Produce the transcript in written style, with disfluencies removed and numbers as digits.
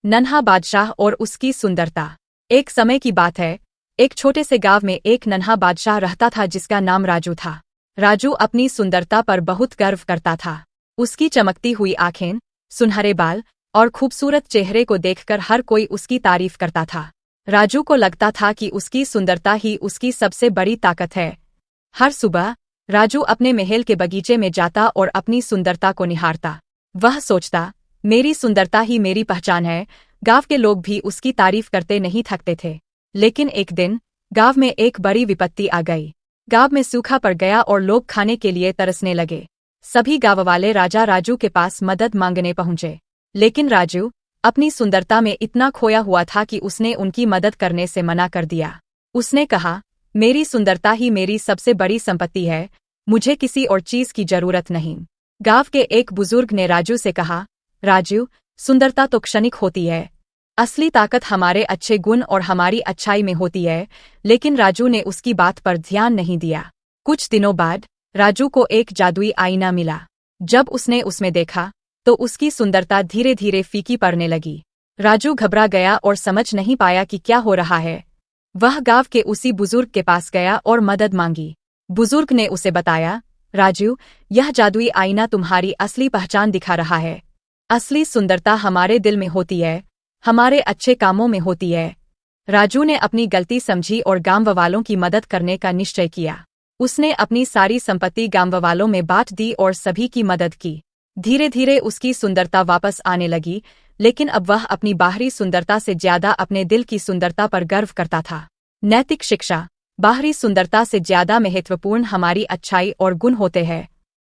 नन्हा बादशाह और उसकी सुंदरता। एक समय की बात है, एक छोटे से गांव में एक नन्हा बादशाह रहता था जिसका नाम राजू था। राजू अपनी सुंदरता पर बहुत गर्व करता था। उसकी चमकती हुई आंखें, सुनहरे बाल और खूबसूरत चेहरे को देखकर हर कोई उसकी तारीफ करता था। राजू को लगता था कि उसकी सुंदरता ही उसकी सबसे बड़ी ताकत है। हर सुबह राजू अपने महल के बगीचे में जाता और अपनी सुंदरता को निहारता। वह सोचता, मेरी सुंदरता ही मेरी पहचान है। गांव के लोग भी उसकी तारीफ करते नहीं थकते थे। लेकिन एक दिन गांव में एक बड़ी विपत्ति आ गई। गांव में सूखा पड़ गया और लोग खाने के लिए तरसने लगे। सभी गांव वाले राजा राजू के पास मदद मांगने पहुंचे। लेकिन राजू अपनी सुंदरता में इतना खोया हुआ था कि उसने उनकी मदद करने से मना कर दिया। उसने कहा, मेरी सुंदरता ही मेरी सबसे बड़ी संपत्ति है, मुझे किसी और चीज की जरूरत नहीं। गांव के एक बुजुर्ग ने राजू से कहा, राजू, सुंदरता तो क्षणिक होती है, असली ताकत हमारे अच्छे गुण और हमारी अच्छाई में होती है। लेकिन राजू ने उसकी बात पर ध्यान नहीं दिया। कुछ दिनों बाद राजू को एक जादुई आईना मिला। जब उसने उसमें देखा तो उसकी सुंदरता धीरे धीरे फीकी पड़ने लगी। राजू घबरा गया और समझ नहीं पाया कि क्या हो रहा है। वह गांव के उसी बुजुर्ग के पास गया और मदद मांगी। बुजुर्ग ने उसे बताया, राजू, यह जादुई आईना तुम्हारी असली पहचान दिखा रहा है। असली सुंदरता हमारे दिल में होती है, हमारे अच्छे कामों में होती है। राजू ने अपनी गलती समझी और गांव वालों की मदद करने का निश्चय किया। उसने अपनी सारी संपत्ति गांव वालों में बांट दी और सभी की मदद की। धीरे धीरे उसकी सुंदरता वापस आने लगी, लेकिन अब वह अपनी बाहरी सुंदरता से ज्यादा अपने दिल की सुंदरता पर गर्व करता था। नैतिक शिक्षा। बाहरी सुंदरता से ज्यादा महत्वपूर्ण हमारी अच्छाई और गुण होते हैं।